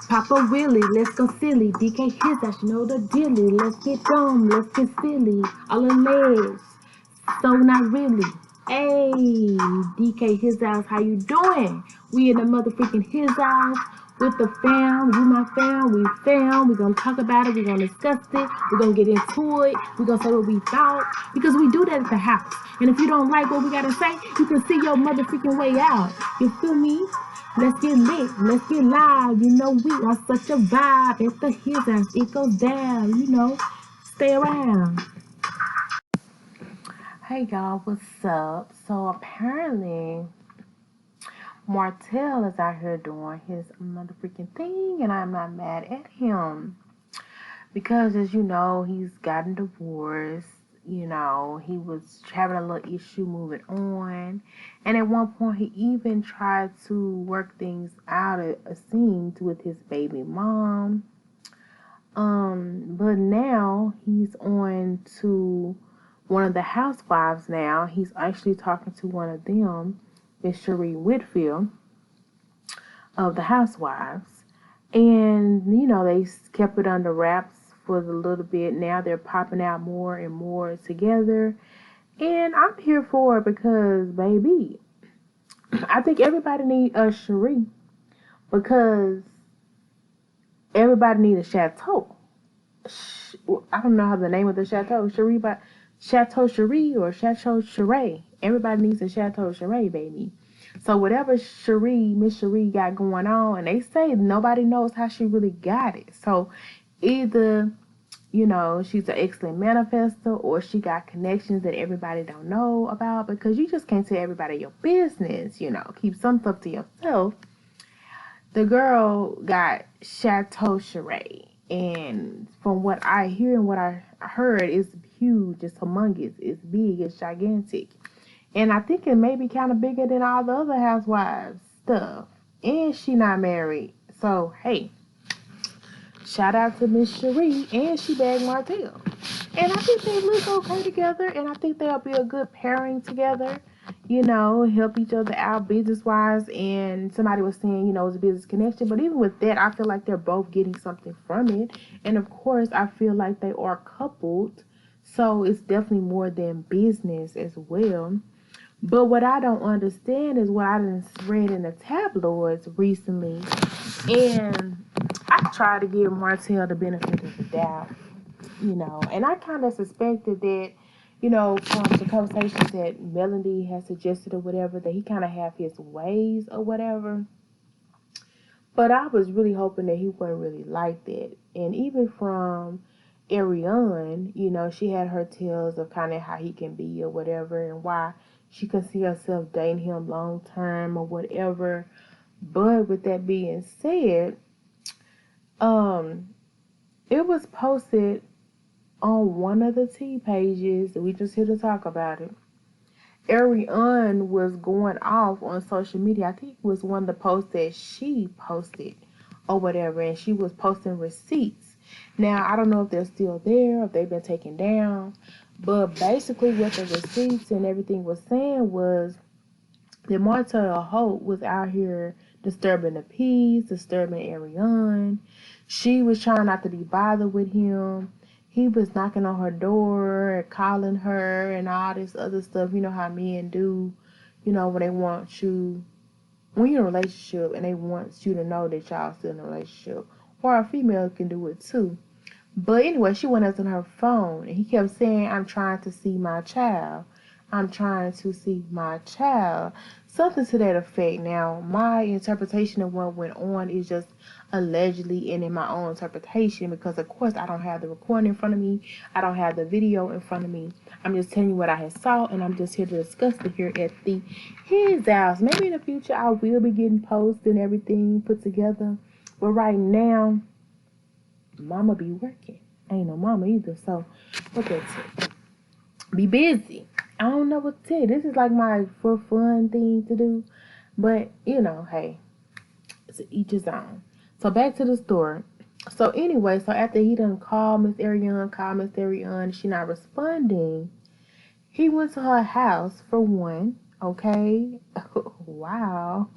Papa Willie, let's go silly. DK his ass, you know the dilly. Let's get dumb, let's get silly. All the legs, so not really. Hey, DK his ass, how you doing? We in the motherfucking his house with the fam. You my fam, we fam. We gonna talk about it, we gonna discuss it, we gonna get into it, we gonna say what we thought. Because we do that at the house. And if you don't like what we gotta say, you can see your motherfucking way out. You feel me? Let's get lit, let's get live. You know, we are such a vibe. It's the his ass, it goes down, you know. Stay around. Hey y'all, what's up? So apparently Martel is out here doing his motherfucking thing, and I'm not mad at him. Because as you know, he's gotten divorced. You know, he was having a little issue moving on. And at one point, he even tried to work things out, it seemed, with his baby mom. But now he's on to one of the housewives now. He's actually talking to one of them, Miss Sheree Whitfield of the housewives. And, you know, they kept it under wraps for a little bit. Now they're popping out more and more together. And I'm here for it because, baby, I think everybody needs a Sheree because everybody needs a chateau. I don't know how the name of the chateau, Sheree, but Chateau Sheree or Chateau Sheree. Everybody needs a Chateau Sheree, baby. So whatever Miss Sheree got going on, and they say nobody knows how she really got it. So either, you know, she's an excellent manifester or she got connections that everybody don't know about because you just can't tell everybody your business, you know. Keep some stuff to yourself. The girl got Chateau Sheree. And from what I hear and what I heard, it's huge, it's humongous, it's big, it's gigantic. And I think it may be kind of bigger than all the other housewives stuff. And she not married. So, hey, shout out to Miss Sheree. And she bagged Martel. And I think they look okay together. And I think they'll be a good pairing together. You know, help each other out business-wise. And somebody was saying, you know, it's a business connection. But even with that, I feel like they're both getting something from it. And, of course, I feel like they are coupled. So it's definitely more than business as well. But what I don't understand is what I done read in the tabloids recently. And I try to give Martel the benefit of the doubt, you know. And I kind of suspected that, you know, from the conversations that Melody has suggested or whatever, that he kind of have his ways or whatever. But I was really hoping that he wasn't really like that. And even from Ariana, you know, she had her tales of kind of how he can be or whatever and why she could see herself dating him long term or whatever. But with that being said, it was posted on one of the T pages. We just here to talk about it. Ariana was going off on social media. I think it was one of the posts that she posted or whatever, and she was posting receipts. Now, I don't know if they're still there, if they've been taken down, but basically what the receipts and everything was saying was that Martel Holt was out here disturbing the peace, disturbing Ariana. She was trying not to be bothered with him. He was knocking on her door, calling her, and all this other stuff. You know how men do, you know, when they want you, when you're in a relationship and they want you to know that y'all still in a relationship. Or a female can do it too. But anyway, she went up on her phone, and he kept saying, I'm trying to see my child. I'm trying to see my child. Something to that effect. Now, my interpretation of what went on is just allegedly and in my own interpretation because, of course, I don't have the recording in front of me. I don't have the video in front of me. I'm just telling you what I had saw, and I'm just here to discuss it here at the his house. Maybe in the future I will be getting posts and everything put together. But right now, Mama be working. Ain't no mama either. So, what that say? Be busy. I don't know what to tell you. This is like my for fun thing to do. But, you know, hey, it's each his own. So, back to the story. So, anyway, so after he done called Miss Ariana, she not responding. He went to her house for one, okay? wow.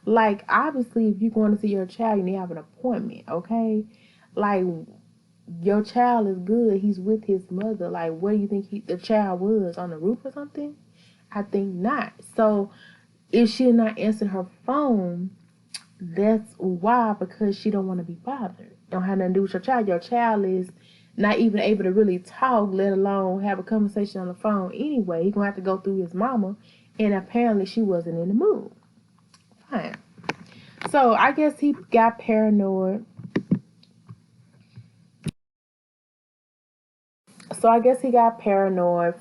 Like, obviously, if you're going to see your child, you need to have an appointment, okay? Like, your child is good. He's with his mother. Like, where do you think the child was? On the roof or something? I think not. So, if she not answering her phone, that's why, because she don't want to be bothered. It don't have nothing to do with your child. Your child is not even able to really talk, let alone have a conversation on the phone anyway. He gonna have to go through his mama, and apparently she wasn't in the mood. Fine. So I guess he got paranoid.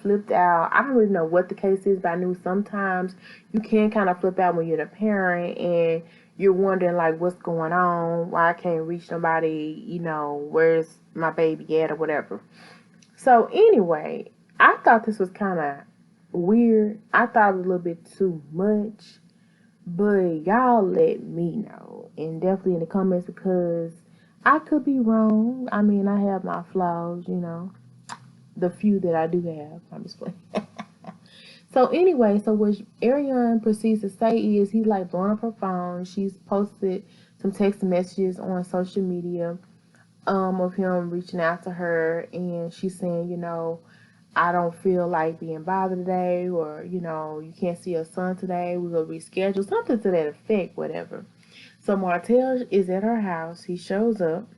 Flipped out. I don't really know what the case is, but I knew sometimes you can kind of flip out when you're the parent and you're wondering, like, what's going on? Why I can't reach nobody? Where's my baby at or whatever. So anyway, I thought this was kind of weird. I thought it was a little bit too much, but y'all let me know, and definitely in the comments, because I could be wrong. I mean, I have my flaws, the few that I do have. I'm just playing. So anyway, so what Ariana proceeds to say is he's like blowing up her phone. She's posted some text messages on social media of him reaching out to her, and she's saying, I don't feel like being bothered today, or, you can't see your son today, we're going to reschedule, something to that effect, whatever. So Martel is at her house. He shows up,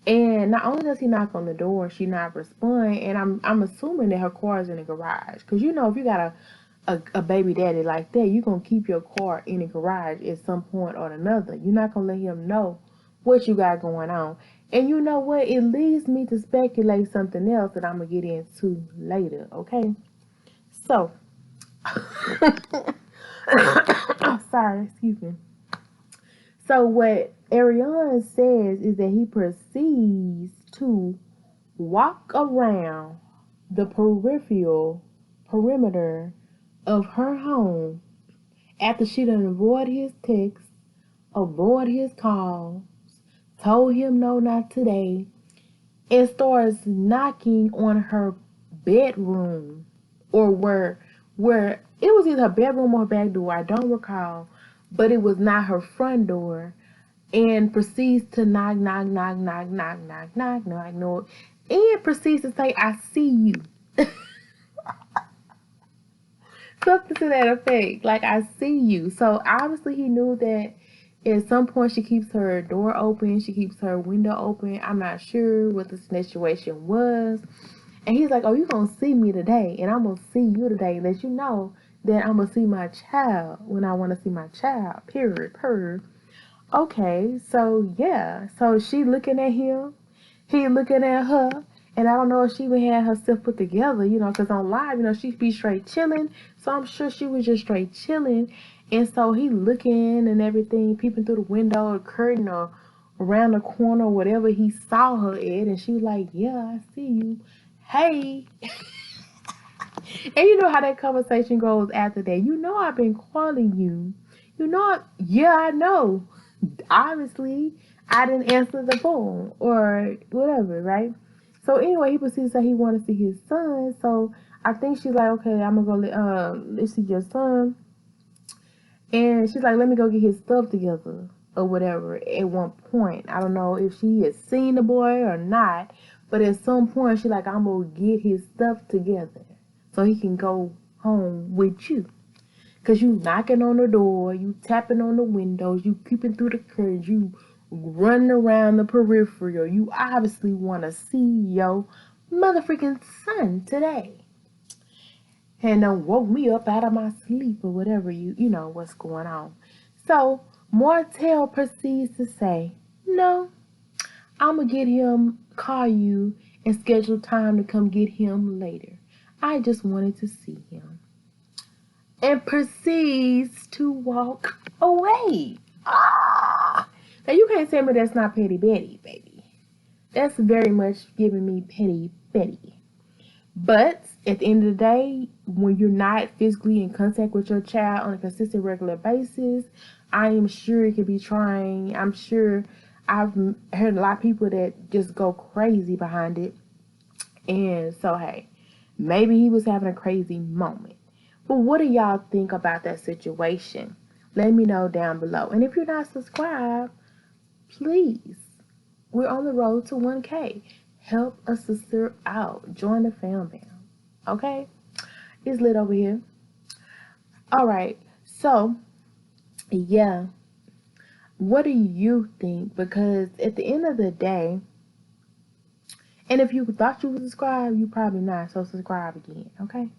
and not only does he knock on the door, she not respond, and I'm assuming that her car is in the garage, because if you got a baby daddy like that, you're going to keep your car in the garage at some point or another. You're not going to let him know what you got going on. And you know what? It leads me to speculate something else that I'm going to get into later, okay? So, sorry, excuse me. So what Ariana says is that he proceeds to walk around the perimeter of her home after she done avoid his texts, avoid his calls, told him no, not today, and starts knocking on her bedroom, or where it was either her bedroom or her back door, I don't recall, but it was not her front door, and proceeds to knock, knock, knock, knock, knock, knock, knock, knock, knock, and proceeds to say, I see you. Something to that effect, like, I see you. So obviously he knew that at some point she keeps her door open, she keeps her window open. I'm not sure what the situation was. And he's like, oh, you gonna see me today, and I'm gonna see you today, let you know that I'm gonna see my child when I want to see my child, period. Okay, so yeah, so she looking at him, he looking at her, and I don't know if she even had herself put together, because on live, she be straight chilling, so I'm sure she was just straight chilling, and so he looking and everything, peeping through the window or curtain or around the corner, whatever he saw her at, and she was like, yeah, I see you, hey. And you know how that conversation goes after that. I've been calling you. Yeah, I know. Obviously, I didn't answer the phone or whatever, right? So anyway, he proceeds to say he wanted to see his son. So I think she's like, okay, I'm gonna go let's see your son. And she's like, let me go get his stuff together or whatever. At one point, I don't know if she had seen the boy or not, but at some point, she's like, I'm gonna get his stuff together so he can go home with you. Because you knocking on the door, you tapping on the windows, you peeping through the curtains, you running around the peripheral. You obviously want to see your motherfucking son today. And don't woke me up out of my sleep or whatever, you know what's going on. So Martel proceeds to say, no, I'm going to get him, call you, and schedule time to come get him later. I just wanted to see him. And proceeds to walk away. Ah! Now you can't tell me that's not petty Betty, baby. That's very much giving me petty Betty. But at the end of the day, when you're not physically in contact with your child on a consistent, regular basis, I am sure it could be trying. I'm sure I've heard a lot of people that just go crazy behind it. And so, hey, maybe he was having a crazy moment. But what do y'all think about that situation? Let me know down below. And if you're not subscribed, please, we're on the road to 1K. Help a sister out. Join the fam bam. Okay? It's lit over here. All right. So, yeah. What do you think? Because at the end of the day, and if you thought you were subscribed, you probably not. So subscribe again. Okay?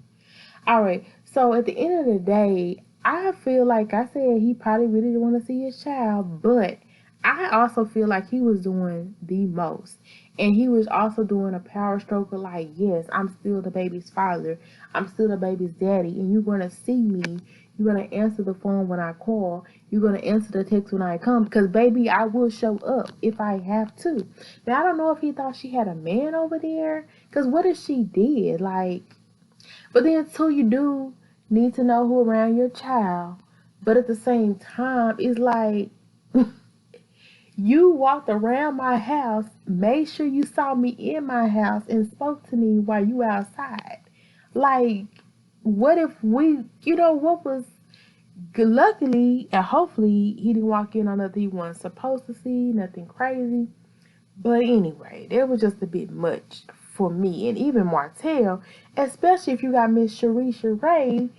All right. So at the end of the day, I feel like I said he probably really didn't want to see his child, but I also feel like he was doing the most. And he was also doing a power stroke of like, yes, I'm still the baby's father. I'm still the baby's daddy. And you're going to see me. You're going to answer the phone when I call. You're going to answer the text when I come. Because, baby, I will show up if I have to. Now, I don't know if he thought she had a man over there. Because what if she did? Like, but then too, you do need to know who around your child. But at the same time, it's like you walked around my house, made sure you saw me in my house and spoke to me while you outside. Like, what if we, what was luckily and hopefully he didn't walk in on nothing he wasn't supposed to see, nothing crazy. But anyway, that was just a bit much for me and even Martel, especially if you got Miss Sheree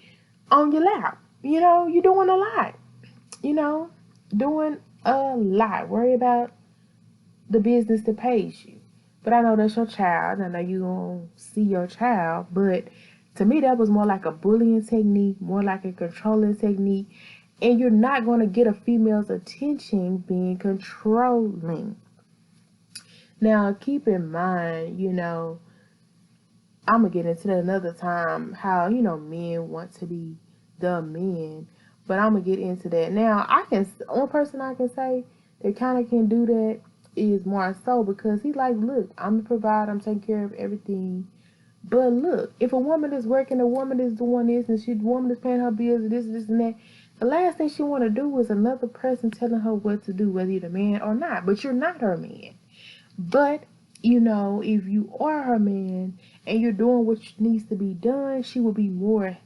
on your lap. You're doing a lot. You know, doing a lot. Worry about the business that pays you. But I know that's your child. I know you gonna see your child. But to me, that was more like a bullying technique, more like a controlling technique. And you're not gonna get a female's attention being controlling. Now, keep in mind, I'm going to get into that another time, how, men want to be the men. But I'm going to get into that. Now, one person I can say that kind of can do that is more so because he's like, look, I'm the provider, I'm taking care of everything. But look, if a woman is working, a woman is doing this, and the woman is paying her bills, this, and that, the last thing she want to do is another person telling her what to do, whether you're the man or not. But you're not her man. But, if you are her man and you're doing what needs to be done, she will be more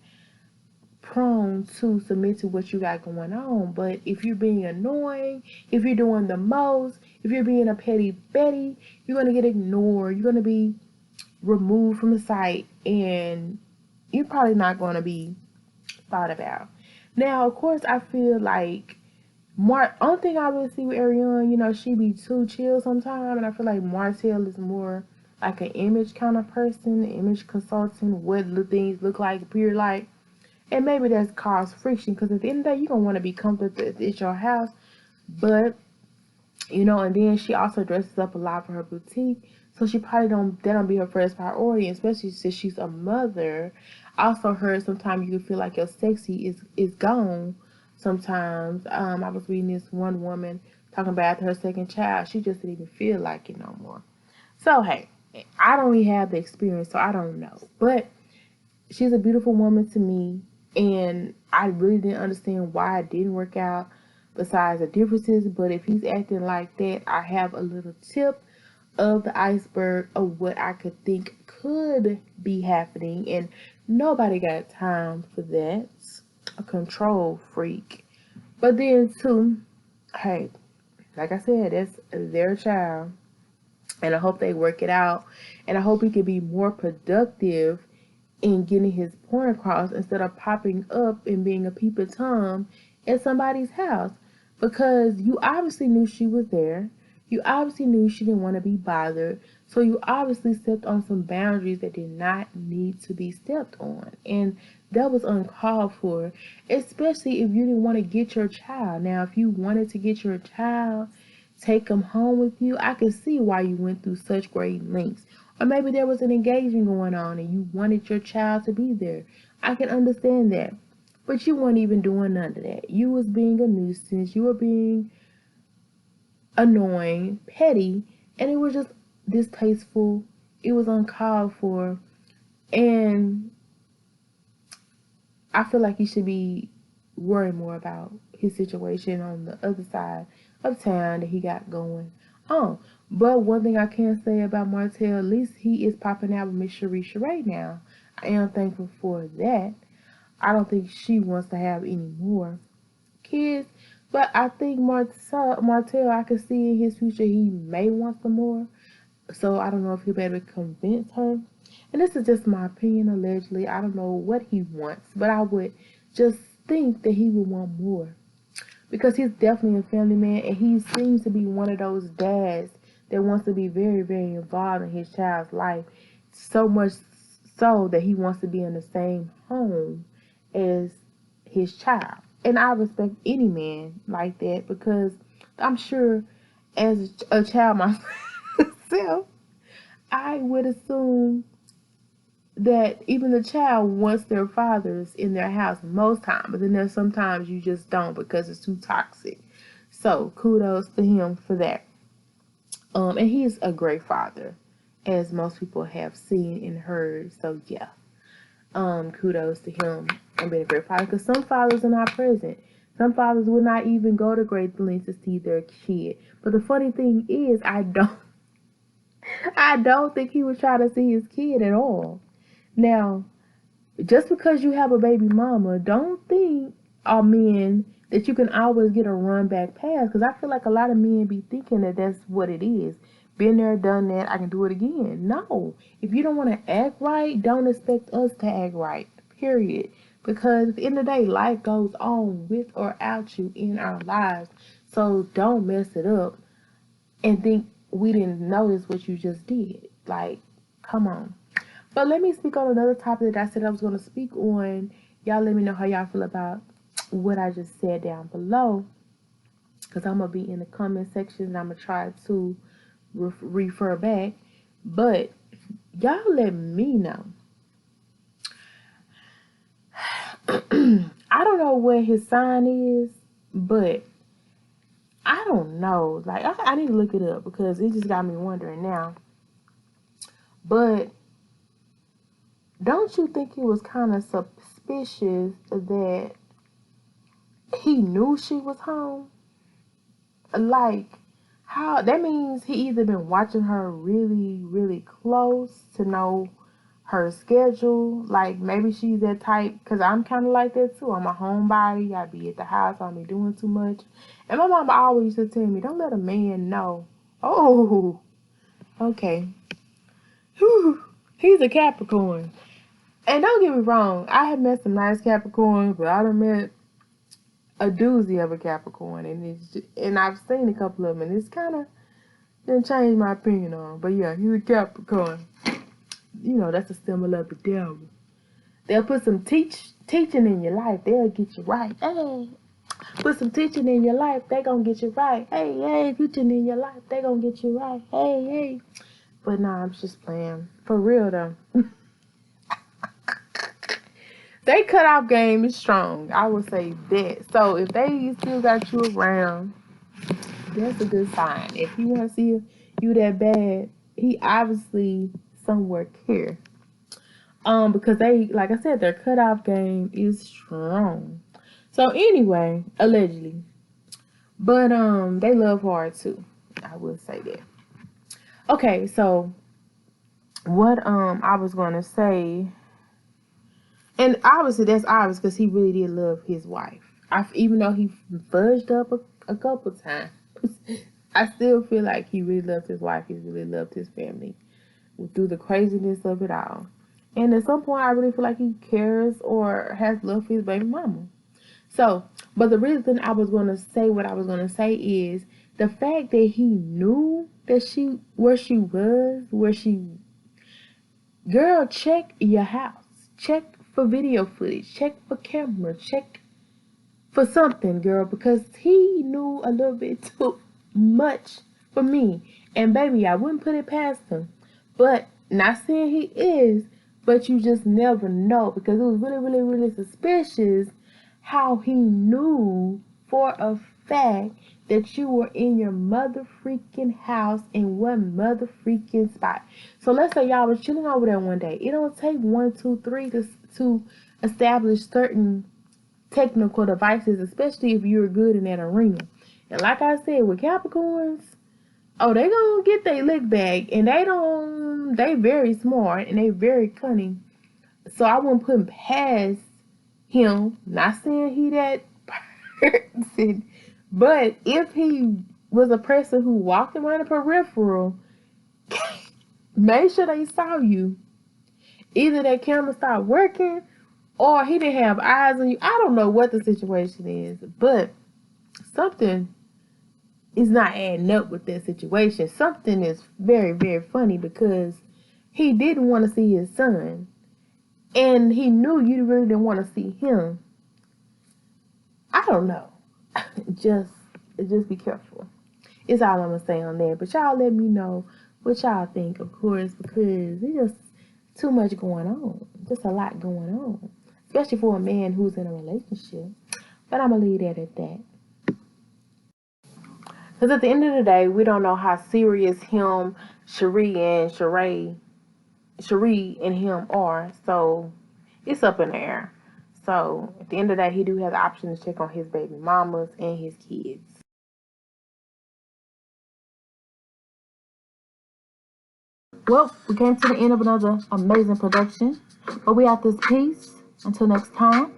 prone to submit to what you got going on. But if you're being annoying, if you're doing the most, if you're being a petty Betty, you're going to get ignored. You're going to be removed from the site and you're probably not going to be thought about. Now, of course, I feel like only thing I really see with Ariana, she be too chill sometimes, and I feel like Martel is more like an image kind of person, image consultant, what the things look like, appear like, and maybe that's caused friction, because at the end of the day, you're going to want to be comfortable if it's your house, but, and then she also dresses up a lot for her boutique, so she probably that don't be her first priority, especially since she's a mother. I also heard sometimes you can feel like your sexy is gone. Sometimes I was reading this one woman talking about her second child. She just didn't even feel like it no more. So hey, I don't really have the experience, so I don't know. But she's a beautiful woman to me, and I really didn't understand why it didn't work out besides the differences. But if he's acting like that, I have a little tip of the iceberg of what I could think could be happening, and nobody got time for that. A control freak. But then too, hey, like I said, that's their child, and I hope they work it out, and I hope he can be more productive in getting his point across instead of popping up and being a peeping Tom at somebody's house, because you obviously knew she was there. You obviously knew she didn't want to be bothered. So you obviously stepped on some boundaries that did not need to be stepped on. And that was uncalled for, especially if you didn't want to get your child. Now, if you wanted to get your child, take him home with you, I can see why you went through such great lengths. Or maybe there was an engagement going on and you wanted your child to be there. I can understand that. But you weren't even doing none of that. You was being a nuisance. You were being annoying, petty, and it was just distasteful. It was uncalled for. And I feel like he should be worried more about his situation on the other side of town that he got going on. But one thing I can say about Martel, at least he is popping out with Miss Sheree now. I am thankful for that. I don't think she wants to have any more kids. But I think Martel, I can see in his future he may want some more. So I don't know if he'll be able to convince her. And this is just my opinion, allegedly. I don't know what he wants, but I would just think that he would want more. Because he's definitely a family man, and he seems to be one of those dads that wants to be very, very involved in his child's life. So much so that he wants to be in the same home as his child. And I respect any man like that, because I'm sure as a child myself, I would assume that even the child wants their fathers in their house most times, but then there's sometimes you just don't because it's too toxic. So kudos to him for that. And he's a great father, as most people have seen and heard. So yeah, kudos to him and being a great father. Because some fathers are not present. Some fathers would not even go to great lengths to see their kid. But the funny thing is, I don't think he would try to see his kid at all. Now, just because you have a baby mama, don't think, men, that you can always get a run back pass. Because I feel like a lot of men be thinking that that's what it is. Been there, done that, I can do it again. No. If you don't want to act right, don't expect us to act right. Period. Because at the end of the day, life goes on with or out you in our lives. So don't mess it up and think we didn't notice what you just did. Like, come on. But let me speak on another topic that I said I was going to speak on. Y'all let me know how y'all feel about what I just said down below. Because I'm going to be in the comment section and I'm going to try to refer back. But y'all let me know. I don't know what his sign is, but I don't know. Like, I need to look it up because it just got me wondering now. But don't you think it was kind of suspicious that he knew she was home? Like, how that means he either been watching her really, really close to know her schedule. Like, maybe she's that type, because I'm kind of like that too. I'm a homebody. I be at the house. I be doing too much. And my mama always used to tell me, don't let a man know. Oh, okay. Whew. He's a Capricorn. And don't get me wrong, I have met some nice Capricorns, but I done met a doozy of a Capricorn, and I've seen a couple of them, and it's kind of didn't change my opinion on. But yeah, he's a Capricorn. You know, that's a symbol of the devil. They'll put some teaching in your life, they'll get you right. Hey, put some teaching in your life, they gonna get you right. Hey, teaching in your life, they gonna get you right. Hey. But nah, I'm just playing. For real though. They cutoff game is strong. I would say that. So if they still got you around, that's a good sign. If he want to see you that bad, he obviously somewhere care. Because they, like I said, their cutoff game is strong. So anyway, allegedly, but they love hard too. I would say that. Okay, so what I was gonna say. And obviously, that's obvious because he really did love his wife. Even though he fudged up a couple times, I still feel like he really loved his wife. He really loved his family through the craziness of it all. And at some point, I really feel like he cares or has love for his baby mama. So, but the reason I was going to say what I was going to say is the fact that he knew that girl, check your house. Check for video footage, check for camera, check for something, girl, because he knew a little bit too much for me. And baby, I wouldn't put it past him. But not saying he is, but you just never know, because it was really, really, really suspicious how he knew for a fact that you were in your mother freaking house in one mother freaking spot. So let's say y'all was chilling over there one day. It don't take 1, 2, 3 to establish certain technical devices, especially if you're good in that arena. And like I said, with Capricorns, oh, they gonna get their lick back, and they very smart and they very cunning. So I wouldn't put them past him, not saying he that person, but if he was a person who walked around the peripheral, make sure they saw you. Either that camera stopped working or he didn't have eyes on you. I don't know what the situation is, but something is not adding up with that situation. Something is very, very funny because he didn't want to see his son. And he knew you really didn't want to see him. I don't know. just be careful. It's all I'm going to say on that. But y'all let me know what y'all think, of course, because it's just too much going on. Just a lot going on. Especially for a man who's in a relationship. But I'm going to leave that at that. Because at the end of the day, we don't know how serious him, Sheree and him are. So it's up in the air. So at the end of the day, he do have the option to check on his baby mamas and his kids. Well, we came to the end of another amazing production. But we have this piece. Until next time,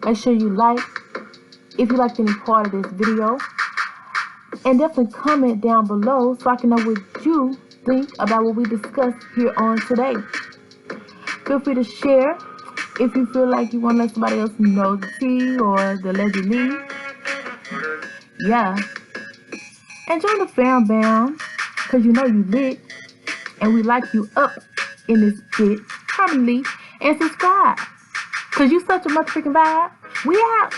make sure you like if you liked any part of this video. And definitely comment down below so I can know what you think about what we discussed here on today. Feel free to share if you feel like you want to let somebody else know the tea or the allegedly. Yeah. And join the fam bam, because you know you lit. And we like you up in this bit. Probably. And subscribe. Because you such a motherfucking vibe. We out.